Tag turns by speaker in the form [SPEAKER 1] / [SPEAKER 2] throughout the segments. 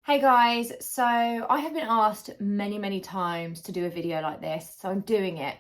[SPEAKER 1] Hey guys, so I have been asked many times to do a video like this, so I'm doing it.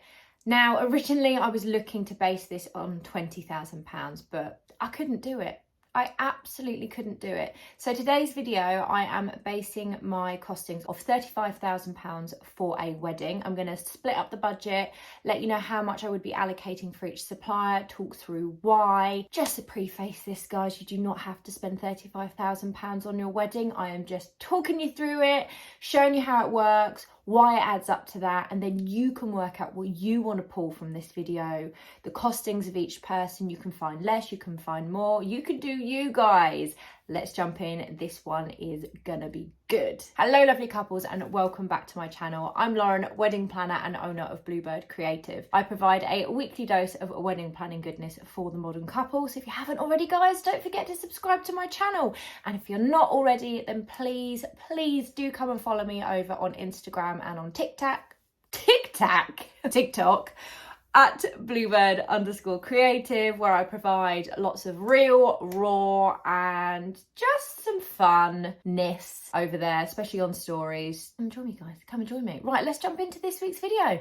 [SPEAKER 1] Now, originally I was looking to base this on £20,000, but I couldn't do it. I absolutely couldn't do it. So today's video, I am basing my costings of £35,000 for a wedding. I'm going to split up the budget, let you know how much I would be allocating for each supplier, talk through why. Just to preface this, guys, you do not have to spend £35,000 on your wedding. I am just talking you through it, showing you how it works, why it adds up to that, and then you can work out what you want to pull from this video. The costings of each person, you can find less, you can find more, you can do you guys. Let's jump in. This one is gonna be good. Hello lovely couples and welcome back to my channel. I'm Lauren, wedding planner and owner of Bluebird Creative. I provide a weekly dose of wedding planning goodness for the modern couple. So if you haven't already, guys, don't forget to subscribe to my channel. And if you're not already, then please do come and follow me over on Instagram and on TikTok at Bluebird_creative, where I provide lots of real, raw, and just some funness over there, especially on stories. Come and join me, guys. Come and join me. Right, let's jump into this week's video.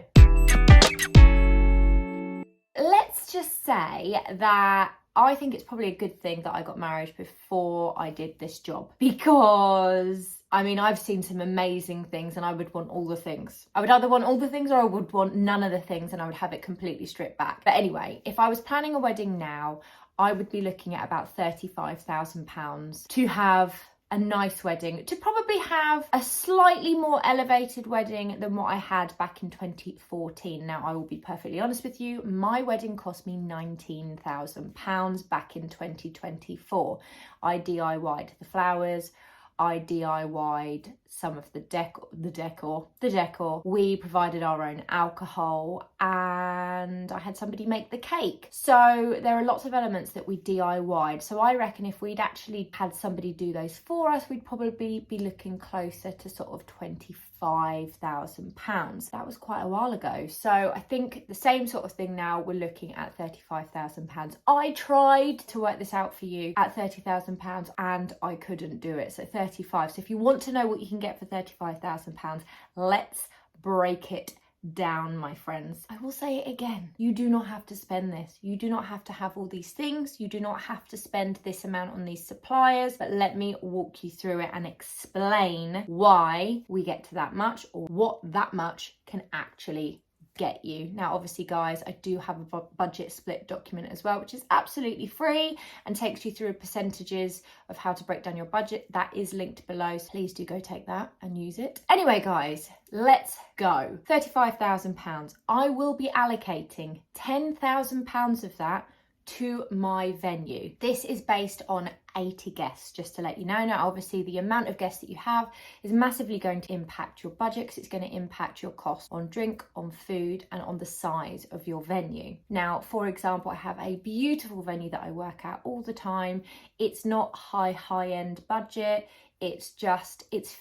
[SPEAKER 1] Let's just say that I think it's probably a good thing that I got married before I did this job, because I mean, I've seen some amazing things and I would want all the things. I would either want all the things or I would want none of the things and I would have it completely stripped back. But anyway, if I was planning a wedding now, I would be looking at about £35,000 to have a nice wedding, to probably have a slightly more elevated wedding than what I had back in 2014. Now, I will be perfectly honest with you, my wedding cost me £19,000 back in 2024. I DIY'd the flowers, I DIY'd some of the decor. We provided our own alcohol and I had somebody make the cake. So there are lots of elements that we DIY'd. So I reckon if we'd actually had somebody do those for us, we'd probably be looking closer to sort of £25,000. That was quite a while ago. So I think the same sort of thing now, we're looking at £35,000. I tried to work this out for you at £30,000 and I couldn't do it. So 35. So if you want to know what you can get for £35,000, let's break it down, my friends. I will say it again. You do not have to spend this. You do not have to have all these things. You do not have to spend this amount on these suppliers, but let me walk you through it and explain why we get to that much, or what that much can actually get you. Now, obviously, guys, I do have a budget split document as well, which is absolutely free and takes you through percentages of how to break down your budget. That is linked below, so please do go take that and use it. Anyway, guys, let's go. £35,000. I will be allocating £10,000 of that to my venue. This is based on 80 guests, just to let you know. Now, obviously, the amount of guests that you have is massively going to impact your budget, because it's going to impact your cost on drink, on food, and on the size of your venue. Now, for example, I have a beautiful venue that I work at all the time. It's not high-end budget. It's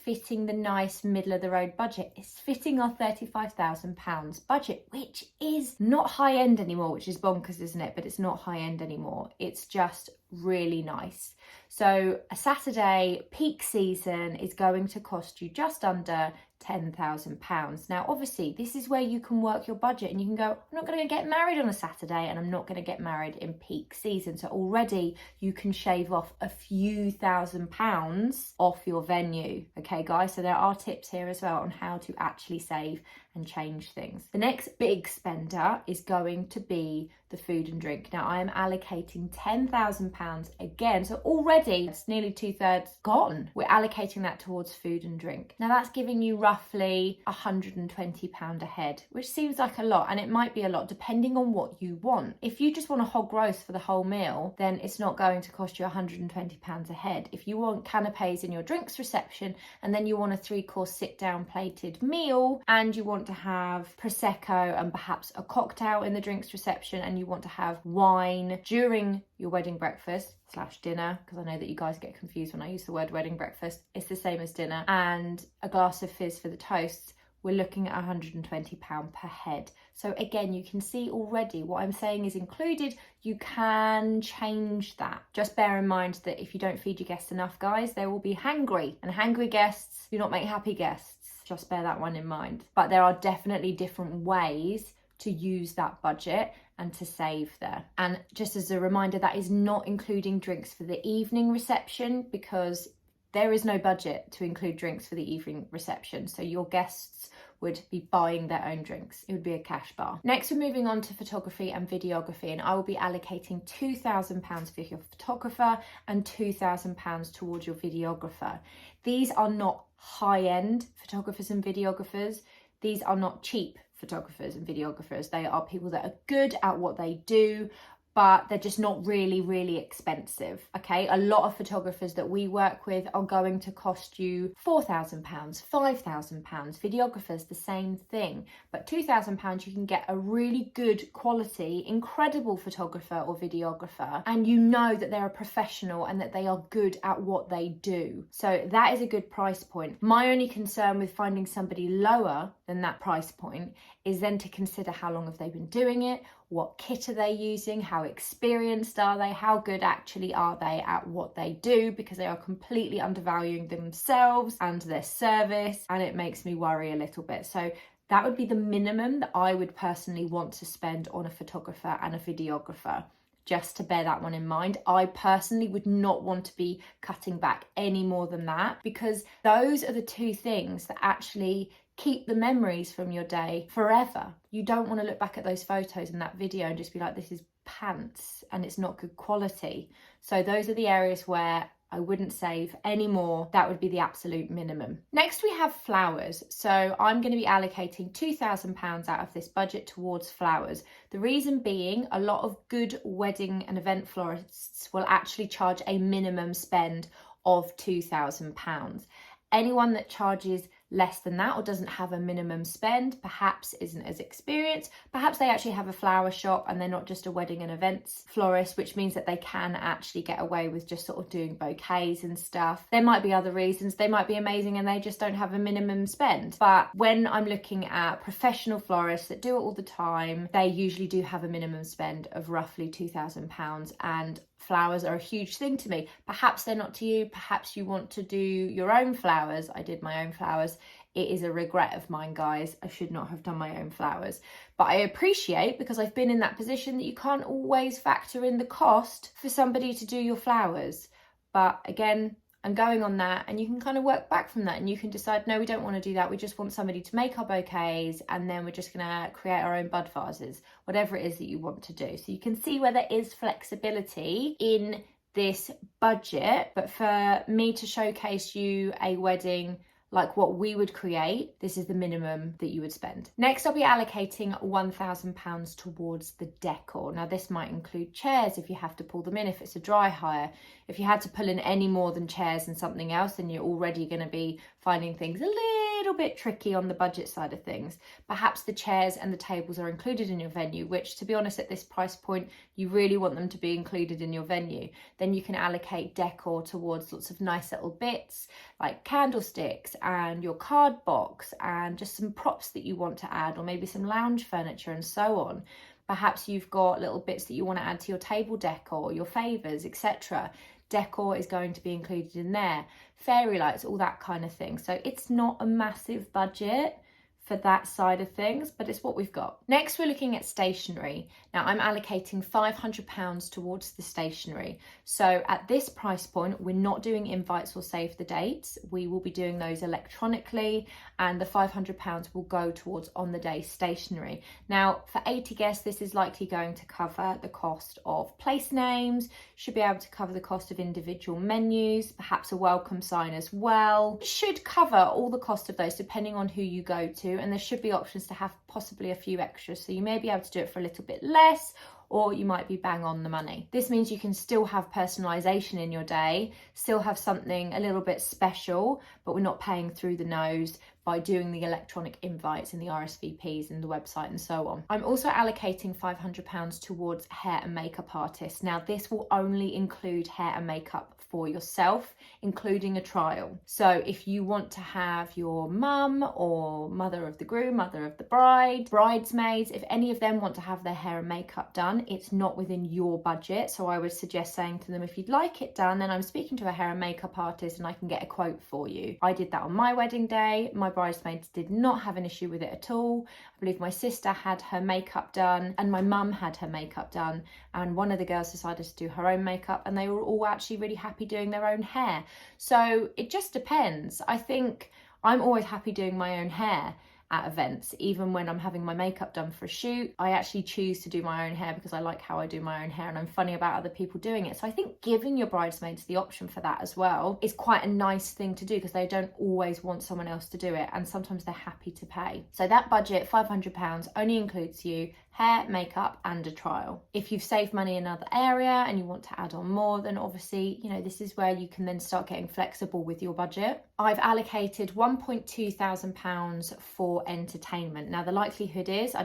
[SPEAKER 1] fitting the nice middle of the road budget. It's fitting our £35,000 budget, which is not high end anymore, which is bonkers, isn't it? But it's not high end anymore. It's just really nice. So a Saturday peak season is going to cost you just under £10,000. Now, obviously, this is where you can work your budget and you can go, I'm not going to get married on a Saturday and I'm not going to get married in peak season. So already you can shave off a few £1,000s off your venue. Okay, guys, so there are tips here as well on how to actually save and change things. The next big spender is going to be the food and drink. Now, I am allocating £10,000 again. So already it's nearly 2/3 gone. We're allocating that towards food and drink. Now, that's giving you roughly £120 a head, which seems like a lot, and it might be a lot depending on what you want. If you just want a hog roast for the whole meal, then it's not going to cost you £120 a head. If you want canapes in your drinks reception, and then you want a 3-course sit-down plated meal, and you want to have Prosecco and perhaps a cocktail in the drinks reception, and you want to have wine during your wedding breakfast / dinner, because I know that you guys get confused when I use the word wedding breakfast. It's the same as dinner, and a glass of fizz for the toasts. we're looking at £120 per head. So again, you can see already what I'm saying is included. You can change that. Just bear in mind that if you don't feed your guests enough, guys, they will be hangry, and hangry guests do not make happy guests. Just bear that one in mind. But there are definitely different ways to use that budget and to save there. And just as a reminder, that is not including drinks for the evening reception, because there is no budget to include drinks for the evening reception. So your guests would be buying their own drinks. It would be a cash bar. Next, we're moving on to photography and videography, and I will be allocating £2,000 for your photographer and £2,000 towards your videographer. These are not high-end photographers and videographers. These are not cheap photographers and videographers. They are people that are good at what they do, but they're just not really expensive. Okay, a lot of photographers that we work with are going to cost you £4,000, £5,000. Videographers, the same thing. But £2,000, you can get a really good quality, incredible photographer or videographer, and you know that they're a professional and that they are good at what they do. So that is a good price point. My only concern with finding somebody lower than that price point is then to consider how long have they been doing it, what kit are they using, how experienced are they, how good actually are they at what they do, because they are completely undervaluing themselves and their service, and it makes me worry a little bit. So that would be the minimum that I would personally want to spend on a photographer and a videographer. Just to bear that one in mind. I personally would not want to be cutting back any more than that, because those are the two things that actually keep the memories from your day forever. You don't want to look back at those photos and that video and just be like, this is pants and it's not good quality. So those are the areas where I wouldn't save any more. That would be the absolute minimum. Next, we have flowers. So I'm going to be allocating £2,000 out of this budget towards flowers. The reason being, a lot of good wedding and event florists will actually charge a minimum spend of £2,000. Anyone that charges less than that or doesn't have a minimum spend perhaps isn't as experienced. Perhaps they actually have a flower shop and they're not just a wedding and events florist, which means that they can actually get away with just sort of doing bouquets and stuff. There might be other reasons. They might be amazing and they just don't have a minimum spend. But when I'm looking at professional florists that do it all the time, they usually do have a minimum spend of roughly £2,000, and flowers are a huge thing to me. Perhaps they're not to you. Perhaps you want to do your own flowers. I did my own flowers. It is a regret of mine, guys. I should not have done my own flowers. But I appreciate, because I've been in that position, that you can't always factor in the cost for somebody to do your flowers. But again, I'm going on that, and you can kind of work back from that, and you can decide, no, we don't want to do that. We just want somebody to make our bouquets, and then we're just going to create our own bud vases, whatever it is that you want to do. So you can see where there is flexibility in this budget. But for me to showcase you a wedding like what we would create, this is the minimum that you would spend. Next, I'll be allocating £1,000 towards the decor. Now, this might include chairs if you have to pull them in, if it's a dry hire. If you had to pull in any more than chairs and something else, then you're already going to be finding things a little bit tricky on the budget side of things. Perhaps the chairs and the tables are included in your venue, which, to be honest, at this price point, you really want them to be included in your venue. Then you can allocate decor towards lots of nice little bits like candlesticks and your card box and just some props that you want to add, or maybe some lounge furniture and so on. Perhaps you've got little bits that you want to add to your table decor, your favours, etc. Decor is going to be included in there. Fairy lights, all that kind of thing. So it's not a massive budget for that side of things, but it's what we've got. Next, we're looking at stationery. Now, I'm allocating £500 towards the stationery. So at this price point, we're not doing invites or save the dates. We will be doing those electronically, and the £500 will go towards on the day stationery. Now, for 80 guests, this is likely going to cover the cost of place names, should be able to cover the cost of individual menus, perhaps a welcome sign as well. Should cover all the cost of those depending on who you go to, and there should be options to have possibly a few extras. So you may be able to do it for a little bit less, or you might be bang on the money. This means you can still have personalisation in your day, still have something a little bit special, but we're not paying through the nose. by doing the electronic invites and the RSVPs and the website and so on. I'm also allocating £500 towards hair and makeup artists. Now this will only include hair and makeup for yourself, including a trial. So if you want to have your mum or mother of the groom, mother of the bride, bridesmaids, if any of them want to have their hair and makeup done, it's not within your budget. So I would suggest saying to them, if you'd like it done, then I'm speaking to a hair and makeup artist and I can get a quote for you. I did that on my wedding day. My bridesmaids did not have an issue with it at all. I believe my sister had her makeup done and my mum had her makeup done, and one of the girls decided to do her own makeup, and they were all actually really happy doing their own hair. So it just depends. I think I'm always happy doing my own hair at events, even when I'm having my makeup done for a shoot. I actually choose to do my own hair because I like how I do my own hair and I'm funny about other people doing it. So I think giving your bridesmaids the option for that as well is quite a nice thing to do, because they don't always want someone else to do it, and sometimes they're happy to pay. So that budget, £500, only includes you, hair, makeup and a trial. If you've saved money in another area and you want to add on more, then obviously, you know, this is where you can then start getting flexible with your budget. I've allocated £1,200 for entertainment. Now the likelihood is, I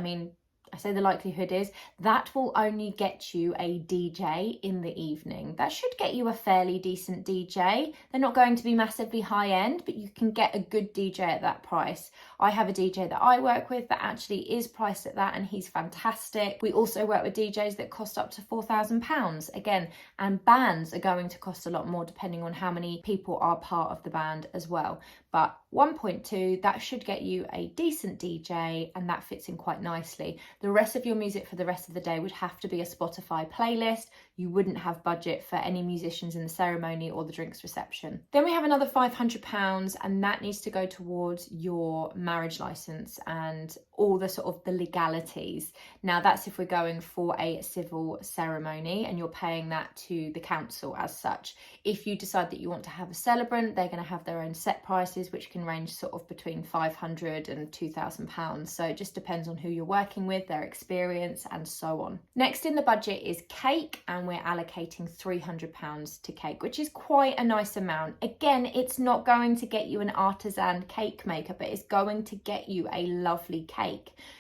[SPEAKER 1] say the likelihood is that will only get you a DJ in the evening. That should get you a fairly decent DJ. They're not going to be massively high end, but you can get a good DJ at that price. I have a DJ that I work with that actually is priced at that, and he's fantastic. We also work with DJs that cost up to £4,000 again, and bands are going to cost a lot more depending on how many people are part of the band as well. But 1.2, that should get you a decent DJ, and that fits in quite nicely. The rest of your music for the rest of the day would have to be a Spotify playlist. You wouldn't have budget for any musicians in the ceremony or the drinks reception. Then we have another £500, and that needs to go towards your marriage license and all the sort of the legalities. Now that's if we're going for a civil ceremony and you're paying that to the council as such. If you decide that you want to have a celebrant, they're going to have their own set prices, which can range sort of between £500 and £2,000. So it just depends on who you're working with, their experience and so on. Next in the budget is cake, and we're allocating £300 to cake, which is quite a nice amount. Again, it's not going to get you an artisan cake maker, but it's going to get you a lovely cake.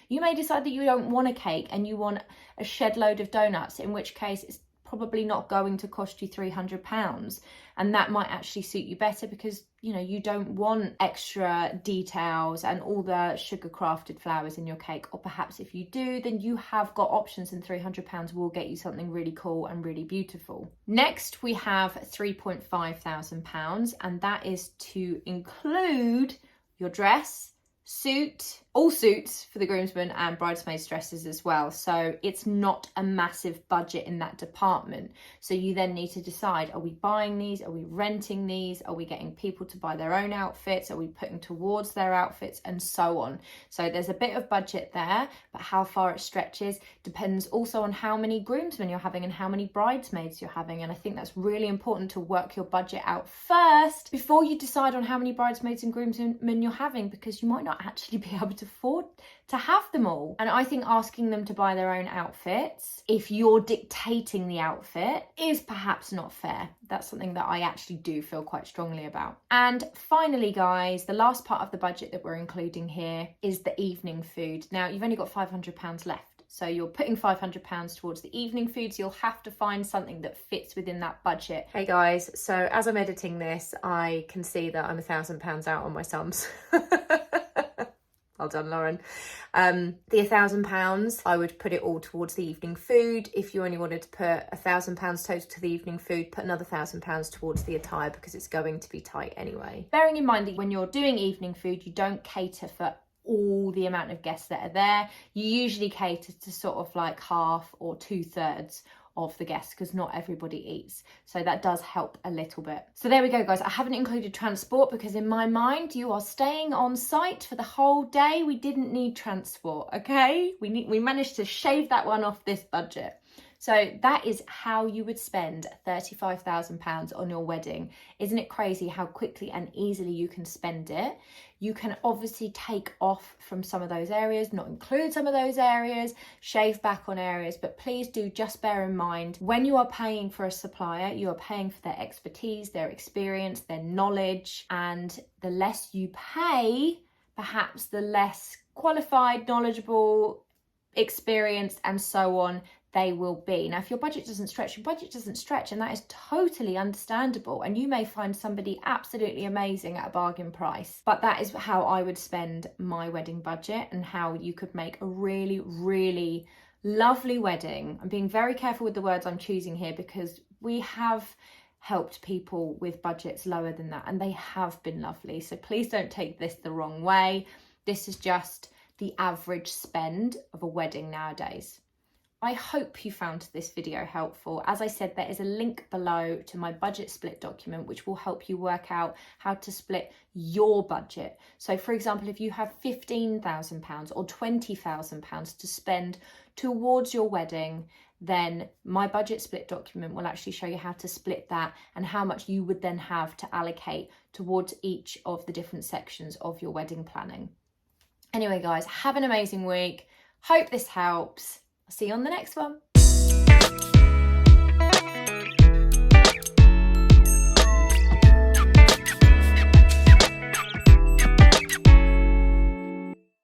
[SPEAKER 1] You may decide that you don't want a cake and you want a shed load of donuts, in which case it's probably not going to cost you £300, and that might actually suit you better because, you know, you don't want extra details and all the sugar crafted flowers in your cake. Or perhaps if you do, then you have got options, and £300 will get you something really cool and really beautiful. Next we have £3,500, and that is to include your dress, suit, all suits for the groomsmen and bridesmaids dresses as well. So it's not a massive budget in that department. So you then need to decide, are we buying these? Are we renting these? Are we getting people to buy their own outfits? Are we putting towards their outfits, and so on? So there's a bit of budget there, but how far it stretches depends also on how many groomsmen you're having and how many bridesmaids you're having. And I think that's really important to work your budget out first before you decide on how many bridesmaids and groomsmen you're having, because you might not actually be able to afford to have them all. And I think asking them to buy their own outfits, if you're dictating the outfit, is perhaps not fair. That's something that I actually do feel quite strongly about. And finally, guys, the last part of the budget that we're including here is the evening food. Now, you've only got £500 left. So you're putting £500 towards the evening food, so you'll have to find something that fits within that budget. Hey guys, so as I'm editing this, I can see that I'm £1,000 out on my sums. Well done, Lauren. The £1,000, I would put it all towards the evening food. If you only wanted to put £1,000 total to the evening food, put another £1,000 towards the attire, because it's going to be tight anyway. Bearing in mind that when you're doing evening food, you don't cater for all the amount of guests that are there. You usually cater to sort of like half or 2/3 of the guests, because not everybody eats, so that does help a little bit. So there we go, guys. I haven't included transport because in my mind you are staying on site for the whole day. We didn't need transport, okay? We managed to shave that one off this budget. So that is how you would spend £35,000 on your wedding. Isn't it crazy how quickly and easily you can spend it? You can obviously take off from some of those areas, not include some of those areas, shave back on areas, but please do just bear in mind, when you are paying for a supplier, you are paying for their expertise, their experience, their knowledge, and the less you pay, perhaps the less qualified, knowledgeable, experienced and so on they will be. Now, if your budget doesn't stretch, your budget doesn't stretch, and that is totally understandable. And you may find somebody absolutely amazing at a bargain price, but that is how I would spend my wedding budget and how you could make a really, really lovely wedding. I'm being very careful with the words I'm choosing here because we have helped people with budgets lower than that and they have been lovely. So please don't take this the wrong way. This is just the average spend of a wedding nowadays. I hope you found this video helpful. As I said, there is a link below to my budget split document, which will help you work out how to split your budget. So for example, if you have £15,000 or £20,000 to spend towards your wedding, then my budget split document will actually show you how to split that and how much you would then have to allocate towards each of the different sections of your wedding planning. Anyway, guys, have an amazing week. Hope this helps. I'll see you on the next one.